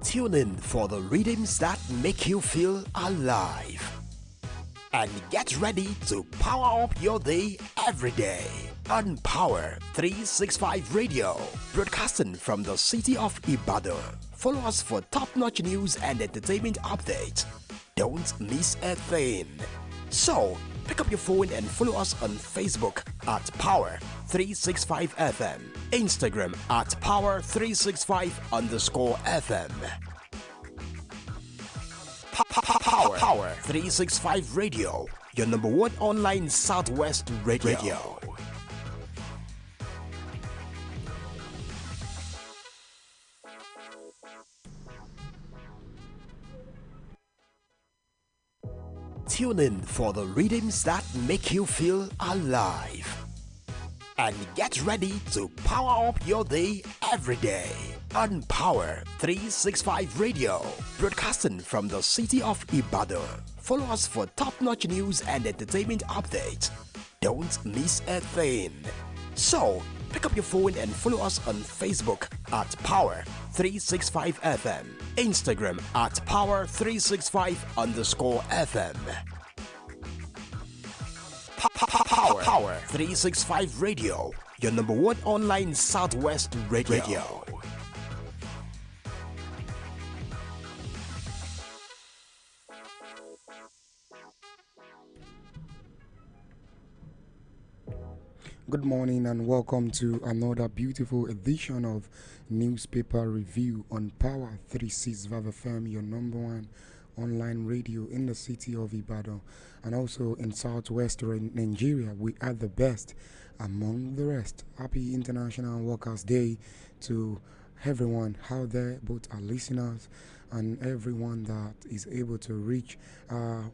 Tune in for the rhythms that make you feel alive. And get ready to power up your day every day on Power 365 Radio, broadcasting from the city of Ibadan. Follow us for top-notch news and entertainment updates. Don't miss a thing. So, pick up your phone and follow us on Facebook at Power 365 FM, Instagram at Power365_FM. Power 365 Radio, your number one online Southwest radio. Tune in for the rhythms that make you feel alive. And get ready to power up your day every day on Power 365 Radio, broadcasting from the city of Ibadan. Follow us for top-notch news and entertainment updates. Don't miss a thing. So, pick up your phone and follow us on Facebook at Power 365 FM, Instagram at Power365_FM. Power 365 Radio, your number one online Southwest radio. Good morning and welcome to another beautiful edition of Newspaper Review on Power 365 FM, your number one online radio in the city of Ibadan and also in southwest Nigeria. We are the best among the rest. Happy International Workers' Day to everyone out there, both our listeners and everyone that is able to reach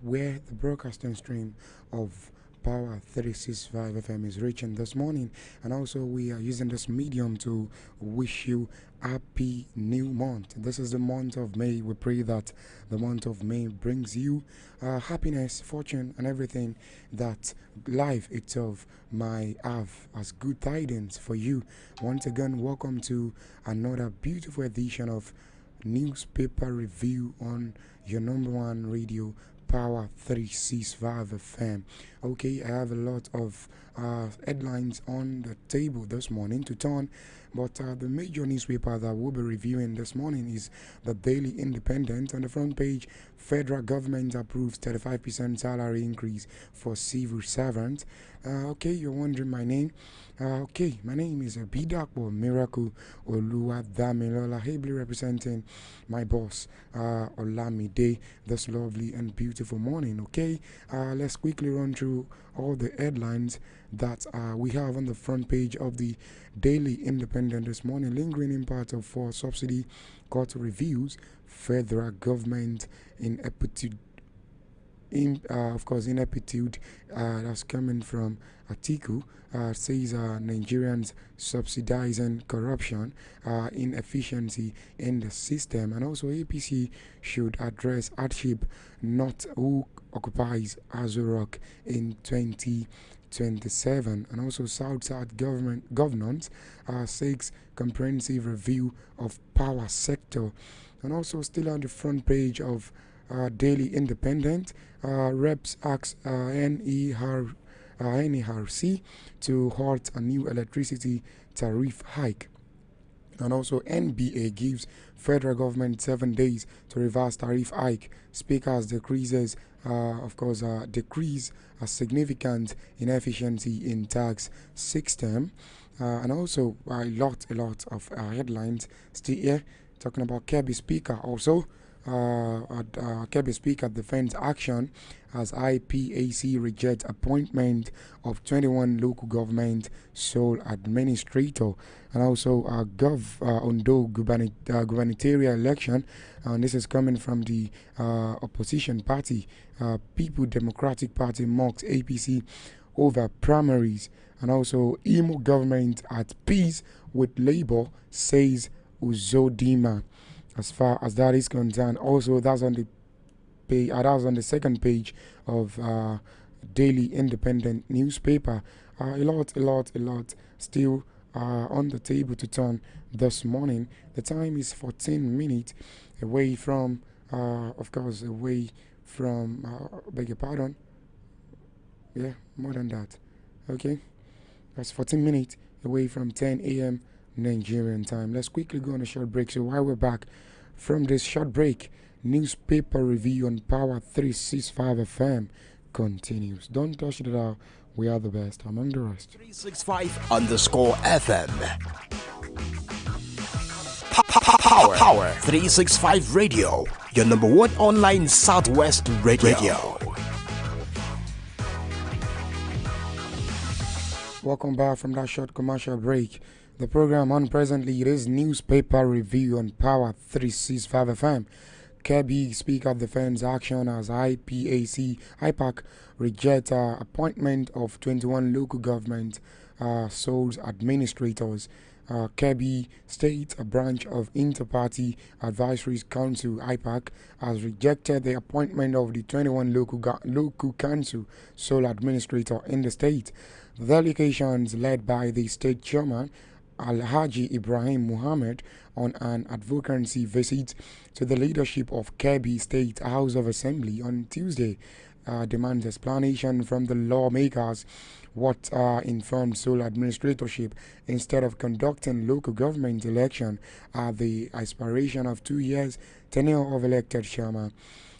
where the broadcasting stream of Power 365 FM is reaching this morning. And also we are using this medium to wish you happy new month. This is the month of May. We pray that the month of May brings you happiness, fortune, and everything that life itself might have as good tidings for you. Once again, welcome to another beautiful edition of Newspaper Review on your number one radio, Power 365 FM. Okay, I have a lot of headlines on the table this morning to turn, but the major newspaper that we'll be reviewing this morning is the Daily Independent. On the front page, federal government approves 35% salary increase for civil servants. Okay, you're wondering my name. Okay, my name is Bidakbo Miracle Oluwadamilola, ably representing my boss, Olamide, this lovely and beautiful morning. Okay, let's quickly run through all the headlines that we have on the front page of the Daily Independent this morning. Lingering impact of for subsidy court reviews, federal government in ineptitude, that's coming from Atiku, says Nigerians subsidizing corruption, inefficiency in the system, and also APC should address hardship, not who occupies Azurok in 2027, and also South government governance seeks comprehensive review of power sector, and also still on the front page of Daily Independent, reps asks NERC to halt a new electricity tariff hike. And also NBA gives federal government 7 days to reverse tariff hike. Speakers decrease a significant inefficiency in tax system. And also a lot of headlines still here talking about Kirby Speaker also. Kirby Speaker defends action as IPAC rejects appointment of 21 local government sole administrator, and also Ondo gubernatorial election, and this is coming from the opposition party, People Democratic Party mocks APC over primaries, and also Imo government at peace with Labour, says Uzodinma. As far as that is concerned, also that's on the page. That's on the second page of Daily Independent newspaper. A lot still on the table to turn this morning. The time is 14 minutes away from, of course, away from, beg your pardon, yeah, more than that. Okay, that's 14 minutes away from 10 a.m. Nigerian time. Let's quickly go on a short break. So while we're back from this short break, newspaper review on Power 365 FM continues. Don't touch it out. We are the best among the rest. 365_FM. Power 365 Radio, your number one online Southwest radio. Welcome back from that short commercial break. The program on presently it is newspaper review on Power 365 FM. Kirby Speaker of Defense action as IPAC reject appointment of 21 local government SOLs administrators. Kirby State, a branch of Inter-Party Advisory Council (IPAC), has rejected the appointment of the 21 local council SOL administrator in the state. The delegations led by the state chairman Alhaji Ibrahim Muhammad on an advocacy visit to the leadership of Kirby State House of Assembly on Tuesday demands explanation from the lawmakers what informed sole administratorship instead of conducting local government election at the expiration of 2 years tenure of elected chairman.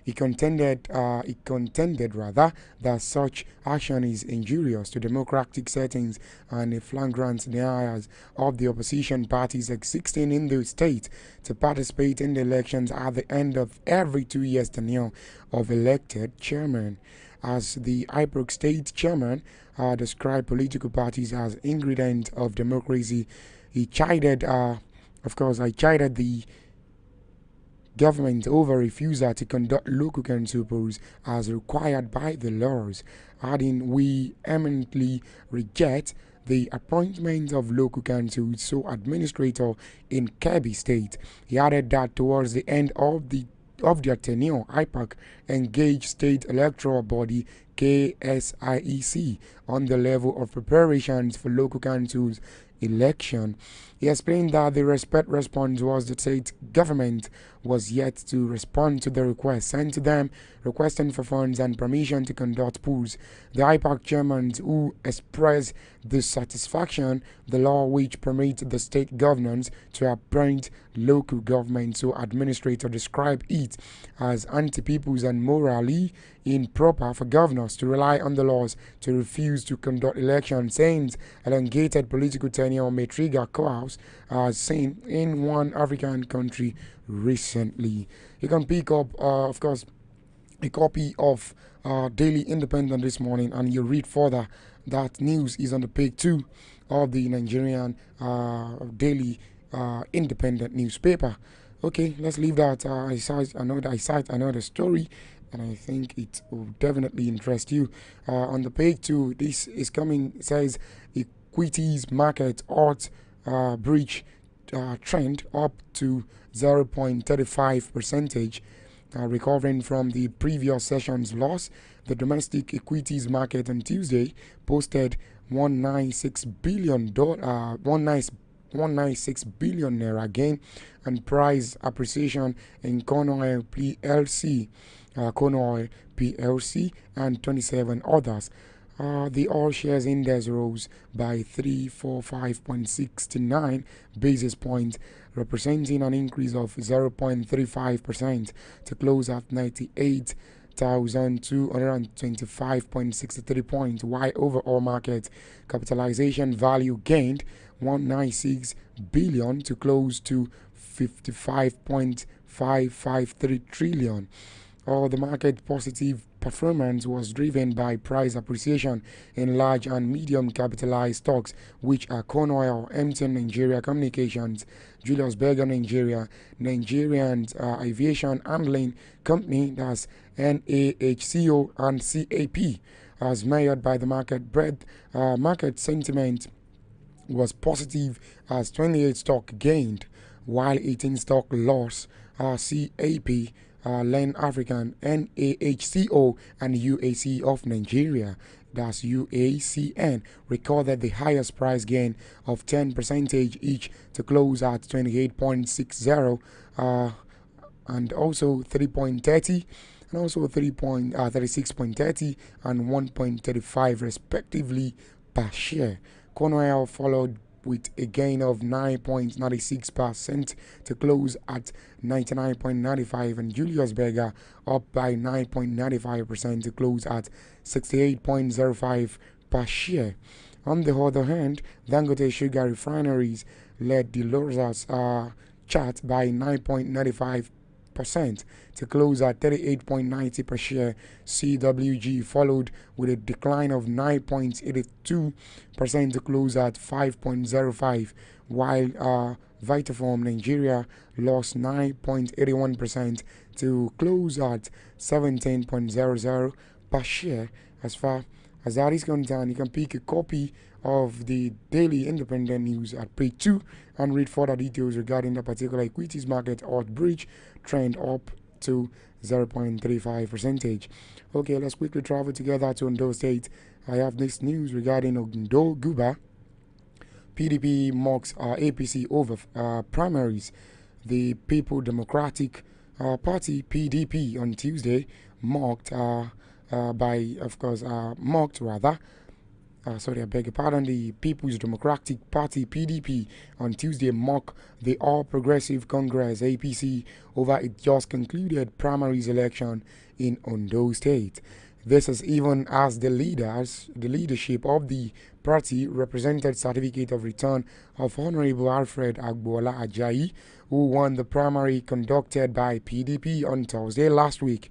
He contended that such action is injurious to democratic settings and a flagrant denial of the opposition parties existing in the state to participate in the elections at the end of every 2 years tenure of elected chairman. As the IPOC state chairman described political parties as ingredients of democracy, I chided the government over refusal to conduct local council polls as required by the laws, adding, "We eminently reject the appointment of local council so administrator in Kebbi State." He added that towards the end of their tenure, IPAC engaged state electoral body KSIEC on the level of preparations for local councils election. He explained that the response was the state government was yet to respond to the request sent to them requesting for funds and permission to conduct polls. The IPAC chairman who expressed dissatisfaction the law which permits the state governors to appoint local government so administrator described it as anti-people's and morally improper for governors to rely on the laws to refuse to conduct elections, saying elongated political tenure may trigger chaos as seen in one African country recently. You can pick up, of course, a copy of Daily Independent this morning, and you read further. That news is on the page 2 of the Nigerian Daily Independent newspaper. Okay, let's leave that. I cite another story, and I think it will definitely interest you. On the page 2, this is coming. It says equities market odds breach trend up to 0.35 percentage, recovering from the previous session's loss. The domestic equities market on Tuesday posted $196 billion naira gain and price appreciation in Cornwall PLC, and 27 others. The all shares index rose by 345.69 basis points, representing an increase of 0.35% to close at 98,225.63 points, while overall market capitalization value gained 196 billion to close to 55.553 trillion. The market positive performance was driven by price appreciation in large and medium capitalized stocks, which are Cornwall, MTN Nigeria Communications, Julius Berger Nigeria, Nigerian Aviation Handling Company, that's NAHCO, and CAP. As measured by the market breadth, market sentiment was positive as 28 stock gained, while 18 stock lost. CAP, Len African, NAHCO, and UAC of Nigeria, that's UACN, recorded the highest price gain of 10% each to close at 28.60 and also 3.30 and also 36.30 and 1.35 respectively per share. Cornwell followed with a gain of 9.96% to close at 99.95, and Julius Berger up by 9.95% to close at 68.05 per share. On the other hand, Dangote Sugar Refineries led the losers chart by 9.95% to close at 38.90 per share. CWG followed with a decline of 9.82% to close at 5.05, while Vitafoam Nigeria lost 9.81% to close at 17.00 per share. As far as that is concerned, you can pick a copy of the Daily Independent News at page 2 and read further details regarding the particular equities market bridge trend up to 0.35%. Okay, let's quickly travel together to Ondo State. I have this news regarding Ondo Guba. PDP mocks APC over primaries. The People Democratic Party (PDP) on Tuesday mocked I beg your pardon, the People's Democratic Party (PDP) on Tuesday mocked the All Progressive Congress (APC) over its just concluded primaries election in Ondo State. This is even as the leadership of the party represented certificate of return of Honorable Alfred Agbola Ajayi, who won the primary conducted by PDP on Thursday last week.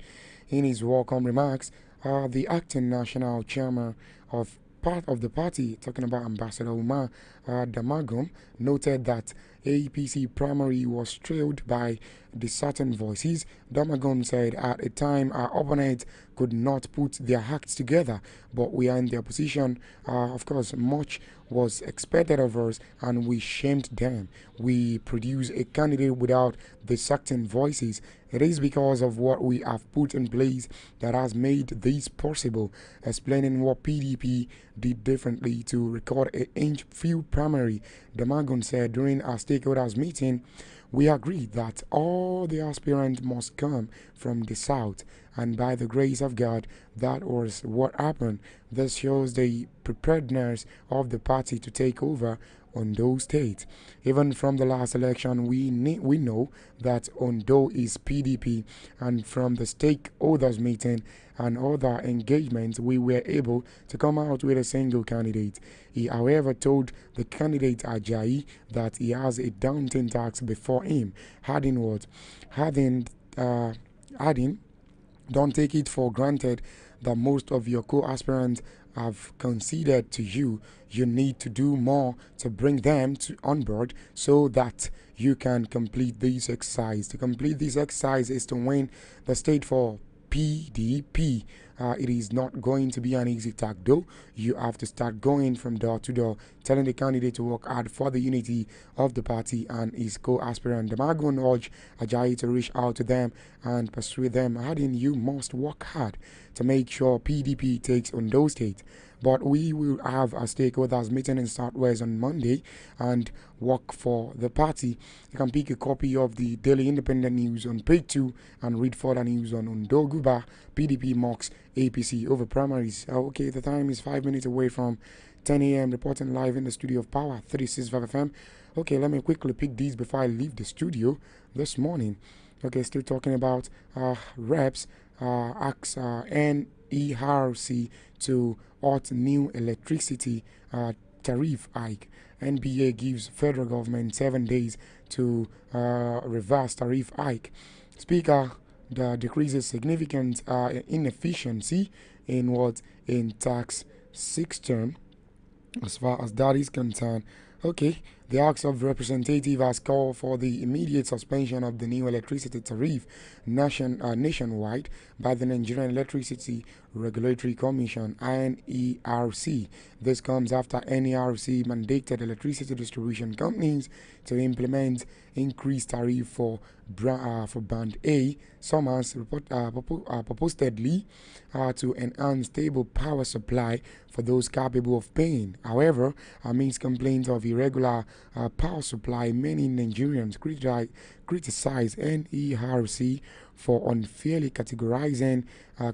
In his welcome remarks, the acting national chairman of part of the party, talking about Ambassador Umar Damagum, noted that APC primary was trailed by dissenting voices. Damagum said at a time our opponents could not put their acts together, but we are in their position. Of course, much was expected of us and we shamed them. We produced a candidate without dissenting voices. It is because of what we have put in place that has made this possible, explaining what PDP did differently to record a inch-few primary. Damagun said during our stakeholders meeting, we agreed that all the aspirants must come from the south, and by the grace of God, that was what happened. This shows the preparedness of the party to take over Ondo State. Even from the last election, we know that Ondo is PDP, and from the stakeholders meeting and other engagements, we were able to come out with a single candidate. He, however, told the candidate Ajayi that he has a daunting task before him, adding, don't take it for granted that most of your co-aspirants have conceded to you. You need to do more to bring them on board so that you can complete this exercise. To complete this exercise is to win the state for PDP. It is not going to be an easy task, though. You have to start going from door to door, telling the candidate to work hard for the unity of the party and his co-aspirant. The Magun urged Ajayi to reach out to them and persuade them, adding, you must work hard to make sure PDP takes Ondo State. But we will have a stakeholders meeting in Southwest on Monday and work for the party. You can pick a copy of the Daily Independent News on page 2 and read further news on Ondo Guba. PDP mocks APC over primaries. Okay, the time is 5 minutes away from 10 a.m. reporting live in the studio of Power365 FM. Okay, let me quickly pick these before I leave the studio this morning. Okay, still talking about reps asks NERC to halt new electricity tariff hike. NBA gives federal government 7 days to reverse tariff hike. Speaker decreases significant inefficiency in tax system as far as that is concerned. Okay, the House of Representatives has called for the immediate suspension of the new electricity tariff nationwide by the Nigerian Electricity Regulatory Commission (NERC). This comes after NERC mandated electricity distribution companies to implement increased tariff for Band A summers purportedly to enhance stable power supply for those capable of paying. However, amidst complaints of irregular power supply, many Nigerians criticized NERC for unfairly categorizing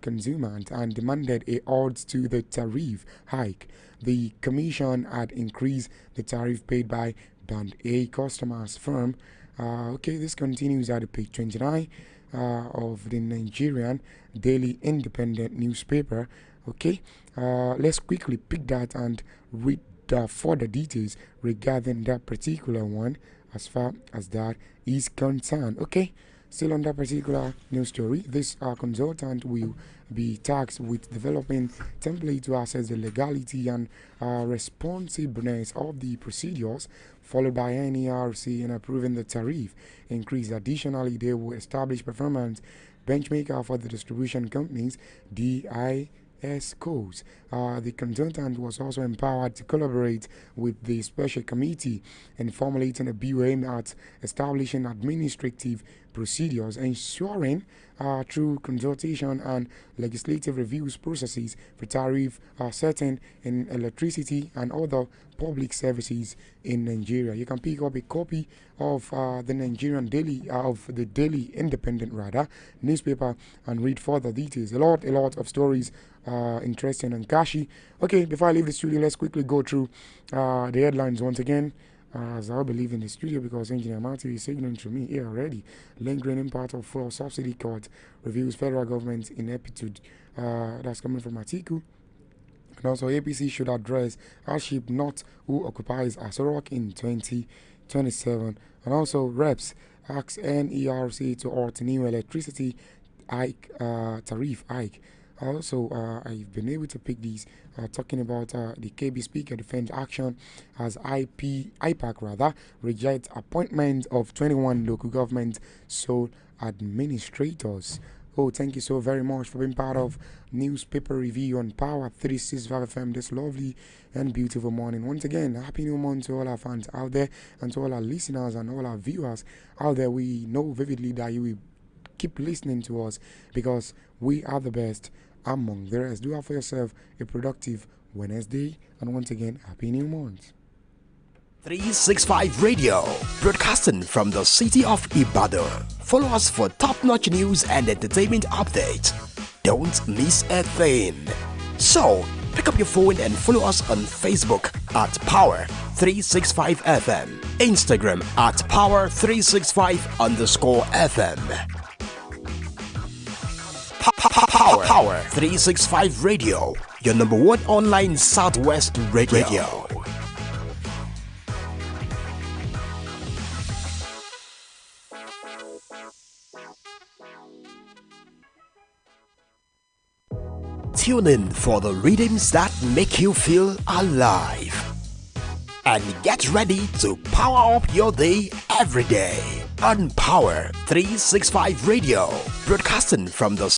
consumers and demanded a halt to the tariff hike. The Commission had increased the tariff paid by Band A customers from. Okay, this continues at page 29 of the Nigerian Daily Independent newspaper. Okay, let's quickly pick that and read further details regarding that particular one as far as that is concerned. Okay, still on that particular news story, this consultant will be tasked with developing template to assess the legality and responsibleness of the procedures followed by NERC in approving the tariff increase. Additionally, they will establish performance benchmark for the distribution companies, DIS codes. The consultant was also empowered to collaborate with the special committee in formulating a bill aimed at establishing administrative procedures, ensuring through consultation and legislative reviews processes for tariff setting in electricity and other public services in Nigeria. You can pick up a copy of the Nigerian Daily, of the Daily Independent newspaper and read further details. A lot of stories, interesting and cashy. Okay, before I leave the studio, let's quickly go through the headlines once again. As I believe in the studio because Engineer Marty is signaling to me here already. Lingering impact of fuel subsidy cut reviews federal government ineptitude. That's coming from Atiku. And also APC should address hardship not who occupies Asorok in 2027. And also reps asks NERC to halt new electricity hike, tariff hike. Also, I've been able to pick these talking about the KB Speaker defense action as IPAC rejects appointment of 21 local government sole administrators. Oh, thank you so very much for being part of newspaper review on Power 365 FM this lovely and beautiful morning. Once again, happy new month to all our fans out there and to all our listeners and all our viewers out there. We know vividly that you will keep listening to us because we are the best among the rest. Do have for yourself a productive Wednesday, and once again, happy new month. 365 Radio, broadcasting from the city of Ibadan. Follow us for top-notch news and entertainment updates. Don't miss a thing. So, pick up your phone and follow us on Facebook at Power365 FM, Instagram at Power365_FM. Power 365 Radio, your number one online Southwest radio. Tune in for the rhythms that make you feel alive. And get ready to power up your day every day on Power 365 Radio, broadcasting from the